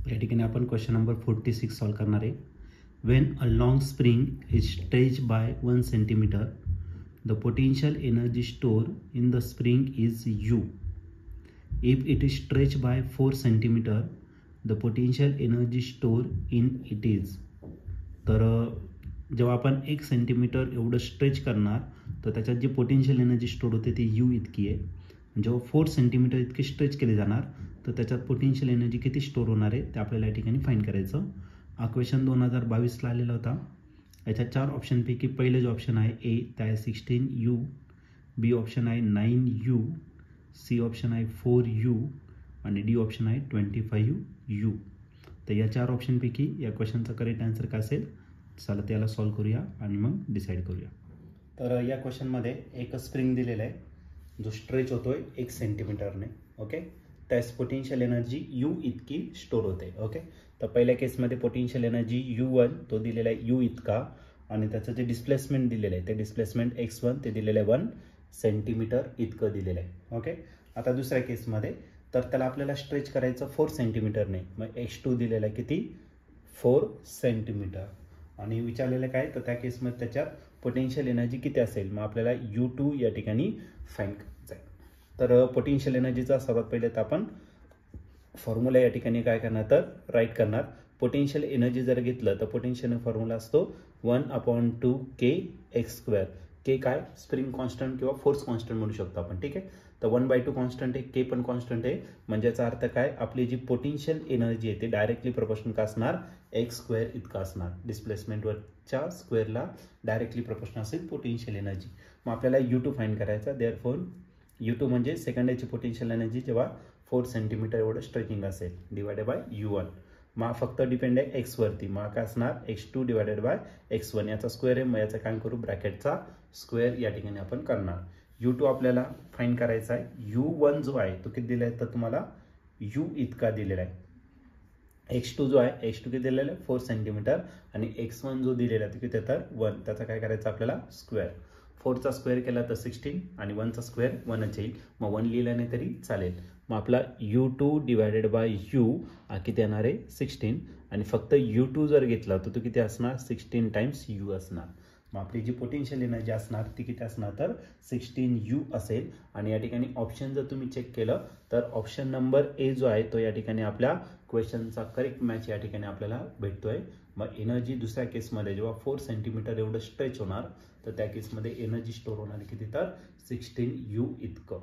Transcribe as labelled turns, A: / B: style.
A: या ठिकाणी आपण क्वेश्चन नंबर 46 सॉल्व करणार आहे. When a long spring is stretch by 1 centimetre the potential energy store in the spring is U. If it is stretch by 4 centimetre the potential energy store in it is. तर जेव्हा आपण 1 centimetre एवढं stretch करणार तर त्याच्यात जी potential energy store होते ती you इतकी आहे. जेव्हा 4 सेंटीमीटर इतकी स्ट्रेच केले जाणार तर त्याच्यात पोटेन्शियल एनर्जी किती स्टोर होणार आहे ते आपल्याला या ठिकाणी फाईंड करायचं. हा क्वेश्चन 2022ला आलेला होता. याच्या 4 ऑप्शनपैकी पहिलं जो ऑप्शन आहे ए त्या आहे 16U, बी ऑप्शन आहे 9U, सी ऑप्शन आहे 4U आणि डी ऑप्शन आहे 25U. तर या 4 ऑप्शनपैकी या क्वेश्चनचा करेक्ट आन्सर काय असेल चला त्याला सॉल्व करूया आणि मग डिसाईड करूया. तर या क्वेश्चनमध्ये एक स्प्रिंग दिलेला आहे जो स्ट्रेच होतोय 1 सेंटीमीटरने. ओके, त्यास पोटेन्शियल एनर्जी यू इतकी स्टोर होते. ओके, तर पहिल्या केसमध्ये पोटेन्शियल एनर्जी U1 तो दिलेला आहे यू इतका आणि त्याचं जे डिस्प्लेसमेंट दिलेलं आहे ते डिस्प्लेसमेंट x1 ते दिलेलं आहे 1 सेंटीमीटर इतकं दिलेलं आहे. ओके, आता दुसऱ्या केसमध्ये तर त्याला आपल्याला स्ट्रेच करायचं 4 सेंटीमीटरने. मग x2 दिलेला आहे किती 4 सेंटीमीटर आणि विचारलेलं काय तर त्या केसमध्ये त्याच्यात पोटेन्शियल एनर्जी किती असेल मग आपल्याला U2 या ठिकाणी फाईंड करायचं आहे. तर पोटेन्शियल एनर्जीचा सर्वात पहिले तर आपण फॉर्म्युला या ठिकाणी काय करणार तर राईट करणार. पोटेन्शियल एनर्जी जर घेतलं तर पोटेन्शियल फॉर्म्युला असतो 1/2kx². के काय स्प्रिंग कॉन्स्टंट किंवा फोर्स कॉन्स्टंट म्हणू शकतो आपण. ठीक आहे, तर 1/2 कॉन्स्टंट आहे, के पण कॉन्स्टंट आहे. म्हणजे याचा अर्थ काय आपली जी पोटेन्शियल एनर्जी आहे ते डायरेक्टली प्रोपोर्शनल का असणार x² इतका असणार. डिस्प्लेसमेंटवरच्या स्क्वेअरला डायरेक्टली प्रोपोर्शनल असेल पोटेन्शियल एनर्जी. मग आपल्याला U2 फाईंड करायचा. देअरफॉर U2 म्हणजे सेकंडरीची पोटेन्शियल एनर्जी जेव्हा 4 सेंटीमीटर एवढं स्ट्रेचिंग असेल डिवायडेड बाय U1. मग फक्त डिपेंड आहे x वरती. मग काय असणार x2 डिवायडेड बाय x1 याचा स्क्वेअर आहे. मग याचं काय करू ब्रॅकेटचा स्क्वेअर या ठिकाणी आपण करणार. U2 आपल्याला फाईंड करायचा आहे. U1 जो आहे तो किती दिला आहे तर तुम्हाला U इतका दिलेला आहे. x2 जो आहे x2 किती दिलेला आहे 4 सेंटीमीटर आणि x1 जो दिलेला आहे तो किती तर 1. त्याचा काय करायचं आपल्याला स्क्वेअर. 4चा स्क्वेअर केला तर 16 आणि 1चा स्क्वेअर 1च येईल. मग 1 लिहिला नाही तरी चालेल. मग आपला U2 डिवायडेड बाय U हा किती येणार आहे 16 आणि फक्त U2 जर घेतला तर तो किती असणार 16 टाइम्स U असणार. मग आपली जी पोटेन्शियल एनर्जी असणार ती किती असणार तर 16U असेल. आणि या ठिकाणी ऑप्शन जर तुम्ही चेक केलं तर ऑप्शन नंबर ए जो आहे तो या ठिकाणी आपल्या क्वेश्चनचा करेक्ट मॅच या ठिकाणी आपल्याला भेटतोय. मग एनर्जी दुसऱ्या केसमध्ये जेव्हा 4 सेंटीमीटर एवढं स्ट्रेच होणार तर त्या केसमध्ये एनर्जी स्टोर होणार किती तर 16U इतकं.